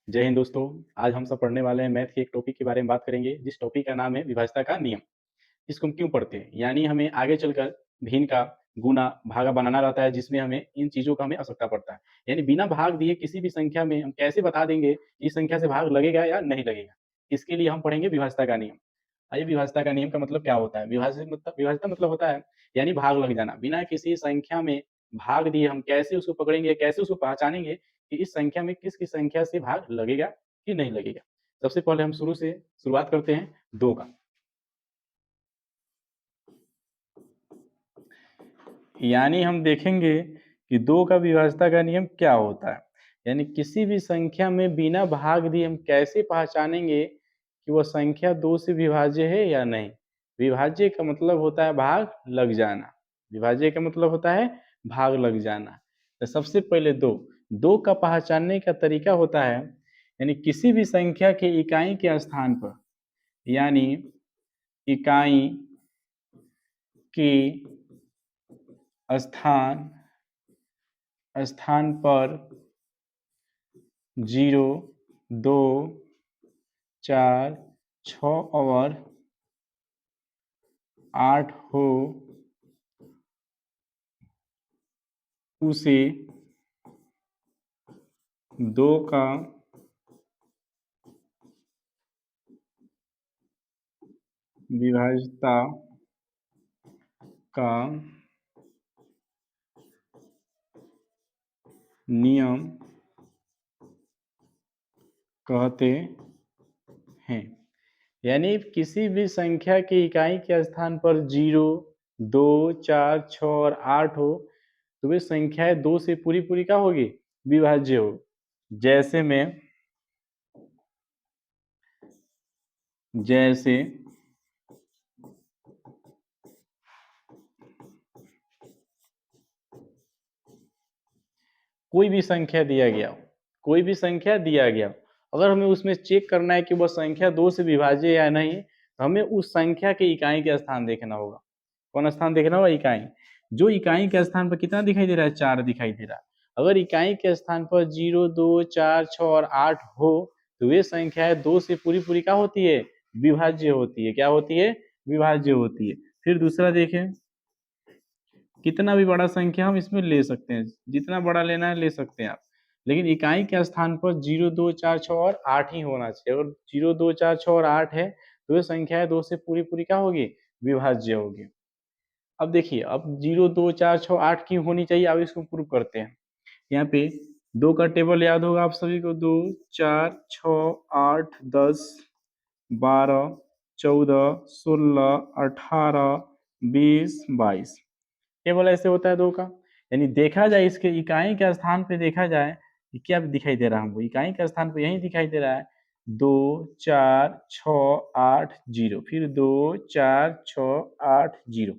जय हिंद दोस्तों। आज हम सब पढ़ने वाले हैं मैथ के एक टॉपिक के बारे में बात करेंगे, जिस टॉपिक का नाम है विभाज्यता का नियम। इसको हम क्यों पढ़ते हैं? यानी हमें आगे चलकर भिन्न का गुणा, भागा बनाना रहता है, जिसमें हमें इन चीज़ों का हमें आवश्यकता पड़ता है। यानी बिना भाग दिए किसी भी संख्या में हम कैसे बता देंगे कि इस संख्या से भाग लगेगा या नहीं लगेगा? इसके लिए हम पढ़ेंगे विभाज्यता का नियम। आइए, विभाज्यता का नियम का मतलब क्या होता है? विभाज्यता मतलब होता है यानी भाग लग जाना। बिना किसी संख्या में भाग दिए हम कैसे उसको पकड़ेंगे, कैसे उसको पहचानेंगे कि इस संख्या में किस-किस संख्या से भाग लगेगा कि नहीं लगेगा? सबसे पहले हम शुरुआत करते हैं 2 का। यानी हम देखेंगे कि 2 का विभाज्यता का नियम क्या होता है। यानी किसी भी संख्या में बिना भाग दिए हम कैसे पहचानेंगे कि वह संख्या 2 से विभाज्य है या नहीं। विभाज्य का मतलब होता है भाग लग जाना। विभाज्य का मतलब होता है भाग लग जाना। तो सबसे पहले 2 का पहचानने का तरीका होता है, यानी किसी भी संख्या के इकाई के स्थान पर, यानी इकाई के स्थान स्थान पर 0, 2, 4, 6 और 8 हो, उसे 2 का विभाज्यता का नियम कहते हैं। यानी किसी भी संख्या की इकाई के स्थान पर 0, 2, 4, 6 और 8 हो, तो वे संख्याएं 2 से पूरी क्या होगी? विभाज्य हो। जैसे कोई भी संख्या दिया गया हो, कोई भी संख्या दिया गया हो, अगर हमें उसमें चेक करना है कि वह संख्या 2 से विभाज्य या नहीं, तो हमें उस संख्या के इकाई का स्थान देखना होगा। कौन स्थान देखना होगा? इकाई। जो इकाई के स्थान पर कितना दिखाई दे रहा है? 4 दिखाई दे रहा है। अगर इकाई के स्थान पर 0, 2, 4, 6 और 8 हो, तो वे संख्याएं 2 से पूरी क्या होती है? विभाज्य होती है। क्या होती है? विभाज्य होती है। फिर दूसरा देखें, कितना भी बड़ा संख्या हम इसमें ले सकते हैं, जितना बड़ा लेना है ले सकते हैं आप, लेकिन इकाई के स्थान पर 0, 2, 4, 6 और 8 ही होना चाहिए। अगर 0, 2, 4, 6 और 8 है, तो ये संख्याएं 2 से पूरी क्या होगी? विभाज्य होगी। अब देखिए, अब 0, 2, 4, 6, 8 की होनी चाहिए। अब इसको प्रूव करते हैं। यहाँ पे 2 का टेबल याद होगा आप सभी को। 2, 4, 6, 8, 10, 12, 14, 16, 18, 20, 22। टेबल ऐसे होता है 2 का। यानी देखा जाए इसके इकाई के स्थान पे, देखा जाए कि क्या दिखाई दे रहा है हमको? इकाई के स्थान पे यही दिखाई दे रहा है, 2, 4, 6, 8, 0। फिर 2, 4, 6, 8, 0।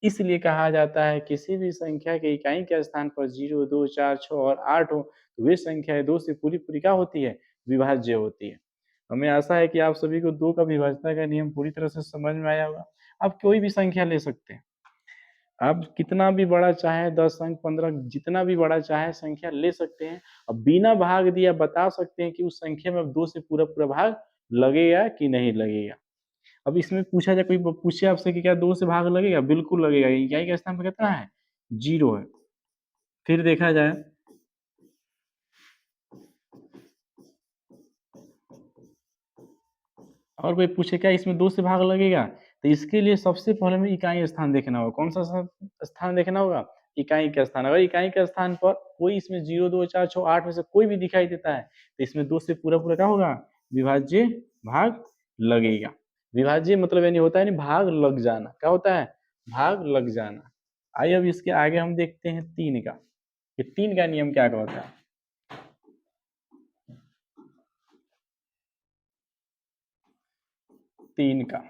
इसलिए कहा जाता है किसी भी संख्या के इकाई के स्थान पर 0, 2, 4, 6 और 8 हो, तो वे संख्याएं 2 से पूरी क्या होती है? विभाज्य होती है। हमें आशा है कि आप सभी को 2 का विभाज्यता का नियम पूरी तरह से समझ में आया होगा। आप कोई भी संख्या ले सकते हैं। आप कितना भी बड़ा चाहे, 10 अंक, 15, जितना भी बड़ा चाहे संख्या ले सकते हैं और बिना भाग दिया बता सकते हैं कि उस संख्या में अब 2 से पूरा भाग लगेगा कि नहीं लगेगा। अब इसमें पूछा जाए, कोई पूछे आपसे कि क्या 2 से भाग लगेगा? बिल्कुल लगेगा। इकाई का स्थान पे कितना है? 0 है। फिर देखा जाए, और कोई पूछे क्या इसमें 2 से भाग लगेगा? तो इसके लिए सबसे पहले हमें इकाई स्थान देखना होगा। कौन सा स्थान देखना होगा? इकाई का स्थान। अगर इकाई के स्थान पर कोई इसमें 0, 2, 4, 6, 8 में से कोई भी दिखाई देता है, तो इसमें 2 से पूरा क्या होगा? विभाज्य भाग लगेगा। विभाज्य मतलब यानी होता है नहीं, भाग लग जाना। क्या होता है? भाग लग जाना। आइए अब इसके आगे हम देखते हैं 3 का। ये 3 का नियम क्या कहता है? 3 का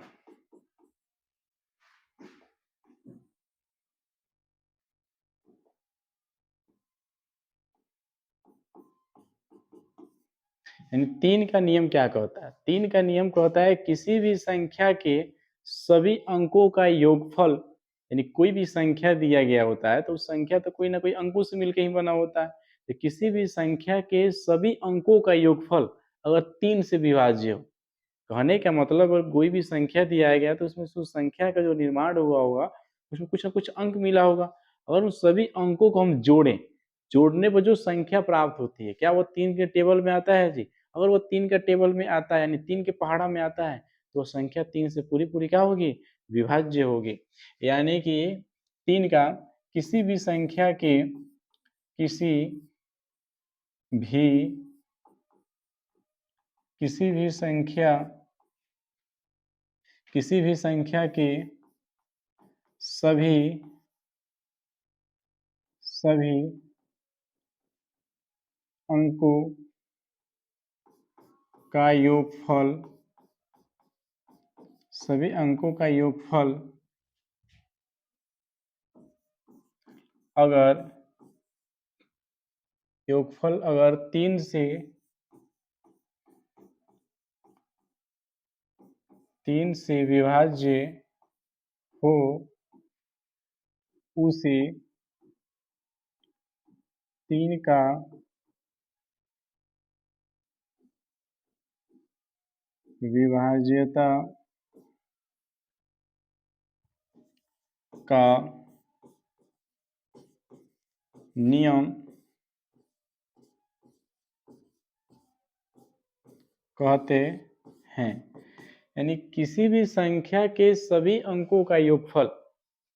यानी 3 का नियम क्या कहता है? 3 का नियम कहता है किसी भी संख्या के सभी अंकों का योगफल, यानी कोई भी संख्या दिया गया होता है, तो उस संख्या तो कोई ना कोई अंकों से मिलकर ही बना होता है। तो किसी भी संख्या के सभी अंकों का योगफल अगर 3 से विभाज्य हो। कहने का मतलब अगर कोई भी संख्या दिया गया तो उसमें से उस संख्या का जो निर्माण हुआ होगा उसमें कुछ ना कुछ अंक मिला होगा। अगर उन सभी अंकों को हम जोड़ें, जोड़ने पर जो संख्या प्राप्त होती है क्या वो 3 के टेबल में आता है जी? अगर वो 3 के टेबल में आता है यानी 3 के पहाड़ा में आता है तो संख्या 3 से पूरी क्या होगी? विभाज्य होगी। यानी कि 3 का किसी भी संख्या के किसी भी किसी भी संख्या किसी भी संख्या के सभी सभी अंकों का योगफल सभी अंकों का अगर योगफल अगर 3 से विभाज्य हो उसे 3 का विभाज्यता का नियम कहते हैं। यानी किसी भी संख्या के सभी अंकों का योगफल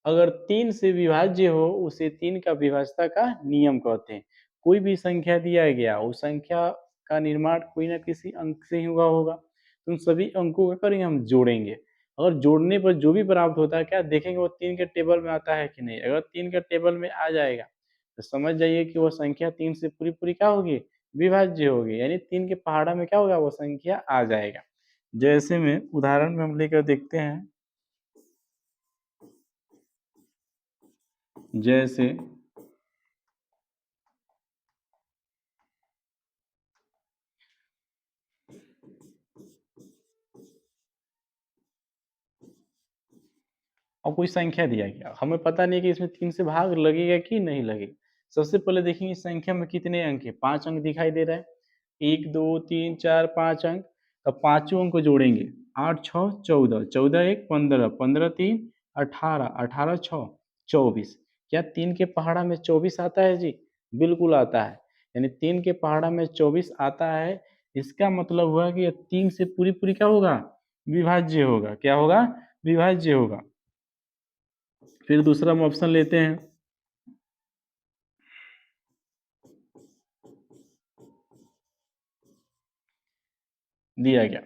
अगर 3 से विभाज्य हो उसे 3 का विभाज्यता का नियम कहते हैं। कोई भी संख्या दिया गया उस संख्या का निर्माण कोई ना किसी अंक से ही हुआ होगा, तो उन सभी अंकों का करेंगे हम जोड़ेंगे। अगर जोड़ने पर जो भी प्राप्त होता है क्या देखेंगे वो 3 के टेबल में आता है कि नहीं। अगर 3 के टेबल में आ जाएगा तो समझ जाइए कि वो संख्या 3 से पूरी क्या होगी? विभाज्य होगी। यानी 3 के पहाड़ा में क्या होगा? वो संख्या आ जाएगा। जैसे में उदाहरण में हम लेकर देखते हैं, जैसे और कोई संख्या दिया गया, हमें पता नहीं कि इसमें 3 से भाग लगेगा कि नहीं लगेगा। सबसे पहले देखेंगे इस संख्या में कितने अंक हैं। 5 अंक दिखाई दे रहा है। 1 2 3 4 5 अंक। अब पांचों अंक को जोड़ेंगे। 8 6 14, 14 1 15, 15 3 18, 18 6 24। क्या 3 के पहाड़ा में 24 आता है जी? बिल्कुल आता है। यानी 3 के पहाड़ा में 24 आता है। इसका मतलब हुआ कि 3 से पूरी क्या होगा? विभाज्य होगा। क्या होगा? विभाज्य होगा। फिर दूसरा हम ऑप्शन लेते हैं, दिया गया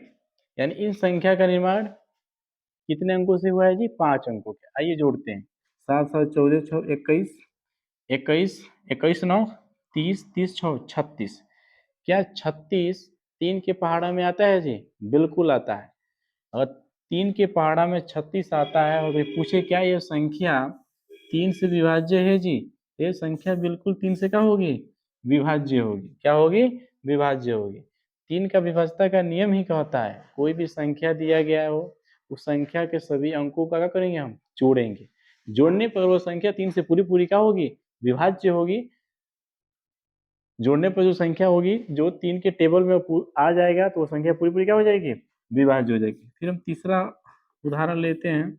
यानी इन संख्या का निर्माण कितने अंकों से हुआ है जी? 5 अंकों के। आइए जोड़ते हैं। 7 7 14 6 21, 21 21 9 30, 30 6 36। क्या 36 3 के पहाड़ा में आता है जी? बिल्कुल आता है। अगर 3 के पहाड़ा में 36 आता है और पूछे क्या ये संख्या 3 से विभाज्य है जी? ये संख्या बिल्कुल 3 से क्या होगी? विभाज्य होगी। क्या होगी? विभाज्य होगी। 3 का विभाज्यता का नियम ही कहता है कोई भी संख्या दिया गया हो उस संख्या के सभी अंकों का क्या करेंगे? हम जोड़ेंगे। जोड़ने पर वो संख्या 3 से पूरी क्या होगी? विभाज्य होगी। जोड़ने पर जो संख्या होगी जो 3 के टेबल में आ जाएगा तो वो संख्या पूरी क्या हो जाएगी? विभाज्य हो जाएगी। फिर हम तीसरा उदाहरण लेते हैं।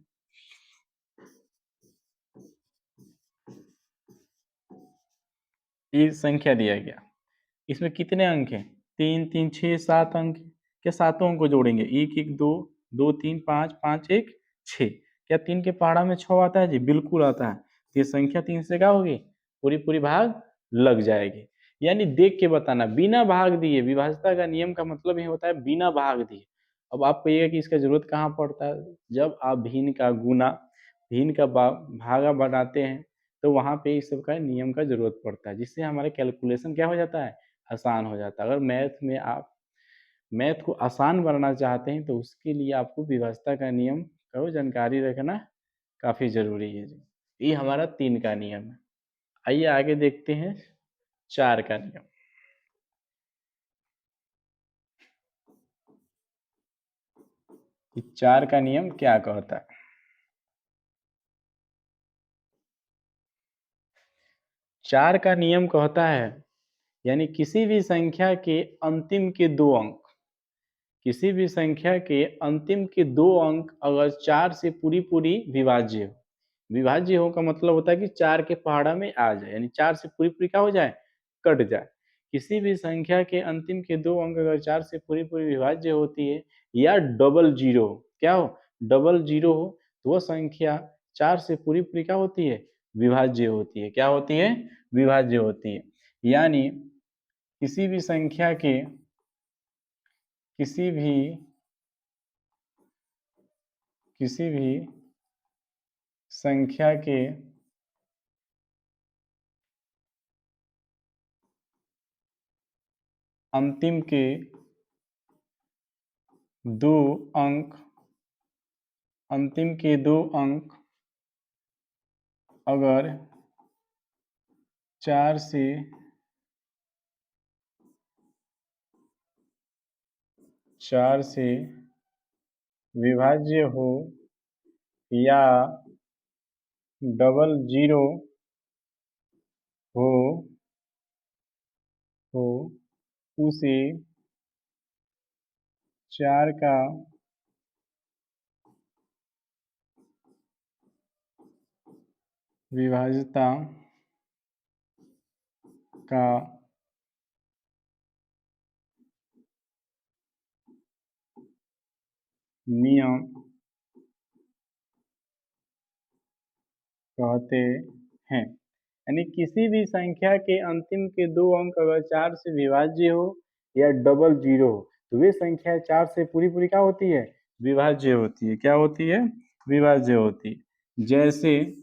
ये संख्या दिया गया, इसमें कितने अंक हैं? 3 3 6 7 अंक। क्या सातों अंक को जोड़ेंगे? 1 1 2 2 3 5 5 1 6। क्या 3 के पहाड़ा में 6 आता है जी? बिल्कुल आता है। ये संख्या 3 से क्या होगी? पूरी भाग लग जाएगी। यानी देख के बताना बिना भाग दिए। विभाज्यता का नियम का मतलब ये होता है बिना भाग दिए। अब आप कहिएगा कि इसका जरूरत कहाँ पड़ता है? जब आप भिन्न का गुना भिन्न का भागा बनाते हैं तो वहाँ पे इस सब का नियम का जरूरत पड़ता है जिससे हमारे कैलकुलेशन क्या हो जाता है? आसान हो जाता है। अगर मैथ में आप मैथ को आसान बनाना चाहते हैं तो उसके लिए आपको विभाज्यता का नियम का जानकारी रखना काफ़ी ज़रूरी है जी। ये हमारा 3 का नियम है। आइए आगे देखते हैं 4 का नियम। कि 4 का नियम क्या कहता है? 4 का नियम कहता है यानी किसी भी संख्या के अंतिम के 2 अंक किसी भी संख्या के अंतिम के 2 अंक अगर 4 से पूरी विभाज्य हो। विभाज्य हो का मतलब होता है कि 4 के पहाड़ा में आ जाए, यानी 4 से पूरी क्या हो जाए, कट जाए। किसी भी संख्या के अंतिम के 2 अंक अगर 4 से पूरी विभाज्य होती है या डबल जीरो हो, क्या हो, डबल जीरो हो, तो वह संख्या 4 से पूरी क्या होती है, विभाज्य होती है। क्या होती है, विभाज्य होती है। यानी किसी भी संख्या के किसी भी किसी भी संख्या के अंतिम के 2 अंक अंतिम के 2 अंक अगर 4 से विभाज्य हो या डबल जीरो हो हो उसे 4 का विभाज्यता का नियम कहते हैं। यानी किसी भी संख्या के अंतिम के 2 अंक अगर 4 से विभाज्य हो या डबल जीरो हो, तो वे संख्या 4 से पूरी क्या होती है, विभाज्य होती है। क्या होती है, विभाज्य होती है। जैसे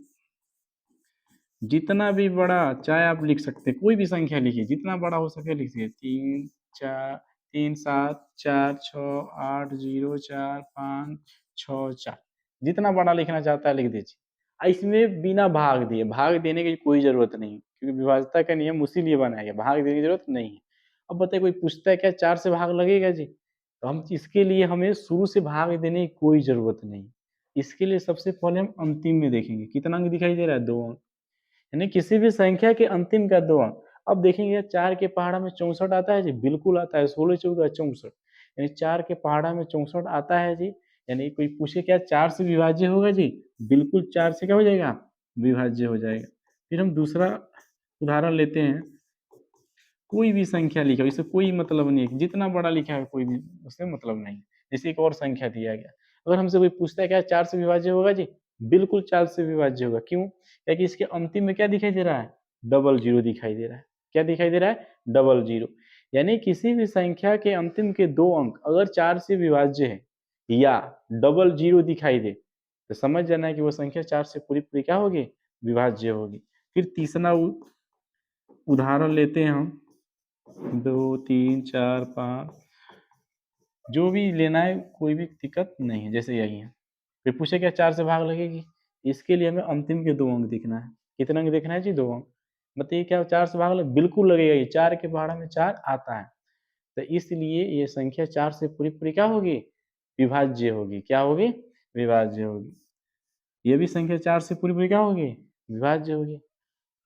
जितना भी बड़ा चाहे आप लिख सकते हैं, कोई भी संख्या लिखिए, जितना बड़ा हो सके लिखिए। 3 4 3 7 4 6 8 0 4 5 6 4, जितना बड़ा लिखना चाहता है लिख दीजिए। इसमें बिना भाग दिए, भाग देने की कोई जरूरत नहीं, क्योंकि विभाज्यता का नियम उसीलिए बनाया गया, भाग देने की जरूरत नहीं है। अब बताइए, कोई पूछता है क्या 4 से भाग लगेगा जी, तो हम इसके लिए हमें शुरू से भाग देने की कोई जरूरत नहीं। इसके लिए सबसे पहले हम अंतिम में देखेंगे कितना अंक दिखाई दे रहा है, 2 अंक। यानी किसी भी संख्या के अंतिम का 2 अंक। अब देखेंगे 4 के पहाड़ा में 64 आता है जी, बिल्कुल आता है। 16 14 64, यानी 4 के पहाड़ा में 64 आता है जी। यानी कोई पूछे क्या 4 से विभाज्य होगा जी, बिल्कुल 4 से क्या हो जाएगा, विभाज्य हो जाएगा। फिर हम दूसरा उदाहरण लेते हैं। कोई भी संख्या लिखा हो, इससे कोई मतलब नहीं है, जितना बड़ा लिखा है कोई भी, उससे मतलब नहीं। जैसे एक और संख्या दिया गया, अगर हमसे कोई पूछता है क्या 4 से विभाज्य होगा जी, बिल्कुल 4 से विभाज्य होगा। क्यों, क्योंकि इसके अंतिम में क्या दिखाई दे रहा है, डबल जीरो दिखाई दे रहा है। क्या दिखाई दे रहा है, डबल जीरो। यानी किसी भी संख्या के अंतिम के 2 अंक अगर 4 से विभाज्य है या डबल जीरो दिखाई दे, तो समझ जाना है कि वो संख्या 4 से पूरी क्या होगी, विभाज्य होगी। फिर तीसरा उदाहरण लेते हैं हम। 2 3 4 5, जो भी लेना है कोई भी दिक्कत नहीं है, जैसे यही है। फिर पूछे क्या 4 से भाग लगेगी, इसके लिए हमें अंतिम के 2 अंक दिखना है। कितना अंक देखना है जी, 2 अंक। बताइए क्या 4 से भाग लगे, बिल्कुल लगेगा, ये 4 के पहाड़ा में 4 आता है। तो इसलिए ये संख्या 4 से पूरी क्या होगी, विभाज्य होगी। क्या होगी, विभाज्य होगी। ये भी संख्या 4 से पूरी क्या होगी, विभाज्य होगी।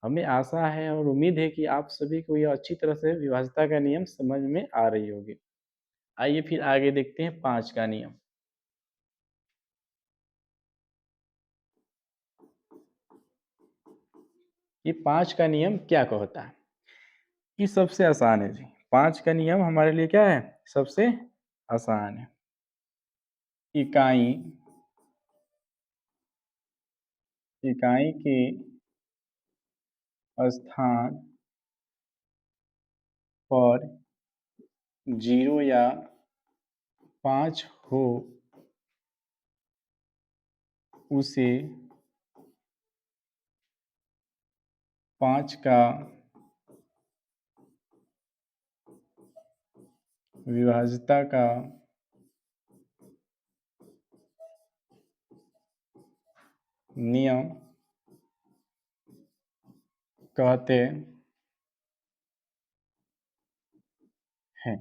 हमें आशा है और उम्मीद है कि आप सभी को यह अच्छी तरह से विभाज्यता का नियम समझ में आ रही होगी। आइए फिर आगे देखते हैं 5 का नियम। ये 5 का नियम क्या कहता है, ये सबसे आसान है जी। 5 का नियम हमारे लिए क्या है, सबसे आसान है। इकाई इकाई के स्थान पर 0 या 5 हो उसे 5 का विभाज्यता का नियम कहते हैं।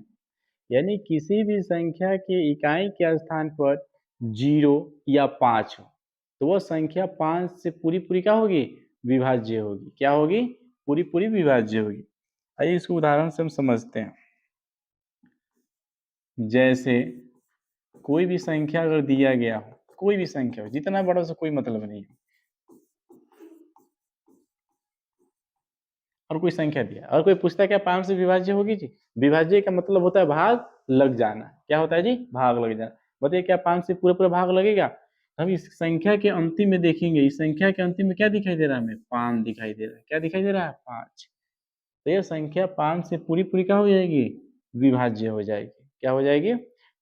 यानी किसी भी संख्या के इकाई के स्थान पर 0 या 5 हो, तो वह संख्या 5 से पूरी क्या होगी, विभाज्य होगी। क्या होगी, पूरी विभाज्य होगी। आइए इसको उदाहरण से हम समझते हैं। जैसे कोई भी संख्या अगर दिया गया हो, कोई भी संख्या हो, जितना बड़ा उससे कोई मतलब नहीं है, और कोई संख्या दिया और कोई पूछता है क्या 5 से विभाज्य होगी जी? विभाज्य का मतलब होता है भाग लग जाना। क्या होता है जी? भाग लग जाना। बताइए क्या 5 से पूरा पूरा भाग लगेगा? हम इस संख्या के अंतिम में देखेंगे, इस संख्या के अंतिम में क्या दिखाई दे रहा है हमें? 5 दिखाई दे रहा है। क्या दिखाई दे रहा है? 5। तो ये संख्या 5 से पूरी पूरी क्या हो जाएगी? विभाज्य हो जाएगी। क्या हो जाएगी?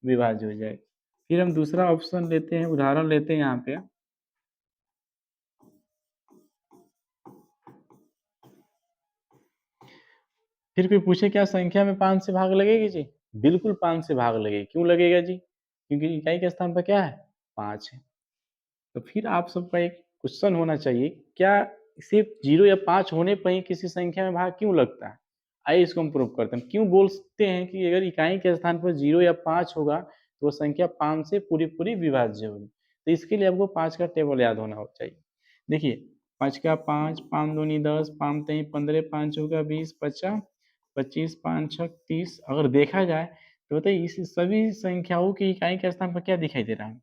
विभाज्य हो जाएगी। फिर हम दूसरा ऑप्शन लेते हैं, उदाहरण लेते हैं यहाँ पे। फिर कोई पूछे क्या संख्या में 5 से भाग लगेगी जी? बिल्कुल 5 से भाग लगेगी। क्यों लगेगा जी? क्योंकि इकाई के स्थान पर क्या है? 5 है। तो फिर आप सबका एक क्वेश्चन होना चाहिए, क्या सिर्फ 0 या 5 होने पर ही किसी संख्या में भाग क्यों लगता है? आइए इसको हम प्रूव करते हैं। क्यों बोलते हैं कि अगर इकाई के स्थान पर 0 या 5 होगा तो वो संख्या 5 से पूरी पूरी विभाज्य होगी। तो इसके लिए आपको 5 का टेबल याद होना चाहिए। देखिए 5 का 5, 5 दूनी 10, 5 तीन 15, 5 चौका 20, 50, 25, 5 छक 30। अगर देखा जाए तो बताइए इस सभी संख्याओं की इकाई के स्थान पर क्या दिखाई दे रहा है?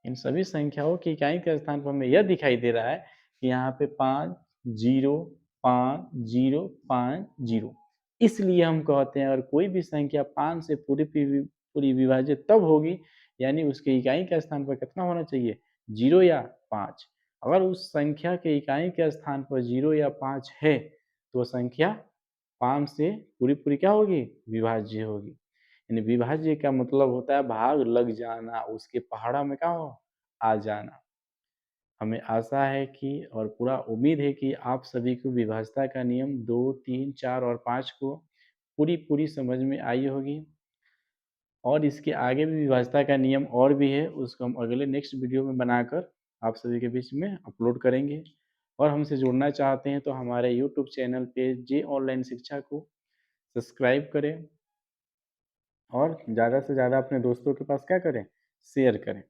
इन सभी संख्याओं की इकाई के स्थान पर हमें यह दिखाई दे रहा है कि यहाँ पे 5 0 5 0 5 0। इसलिए हम कहते हैं अगर कोई भी संख्या 5 से पूरी विभाजित तब होगी, यानी उसके इकाई के स्थान पर कितना होना चाहिए? 0 या 5। अगर उस संख्या के इकाई के स्थान पर 0 या 5 है तो संख्या 5 से पूरी पूरी क्या होगी? विभाज्य होगी। यानी विभाज्य का मतलब होता है भाग लग जाना, उसके पहाड़ा में क्या हो? आ जाना। हमें आशा है कि और पूरा उम्मीद है कि आप सभी को विभाज्यता का नियम 2, 3, 4 और 5 को पूरी समझ में आई होगी। और इसके आगे भी विभाज्यता का नियम और भी है, उसको हम अगले नेक्स्ट वीडियो में बनाकर आप सभी के बीच में अपलोड करेंगे। और हमसे जुड़ना चाहते हैं तो हमारे यूट्यूब चैनल पे जे ऑनलाइन शिक्षा को सब्सक्राइब करें और ज़्यादा से ज़्यादा अपने दोस्तों के पास क्या करें? शेयर करें।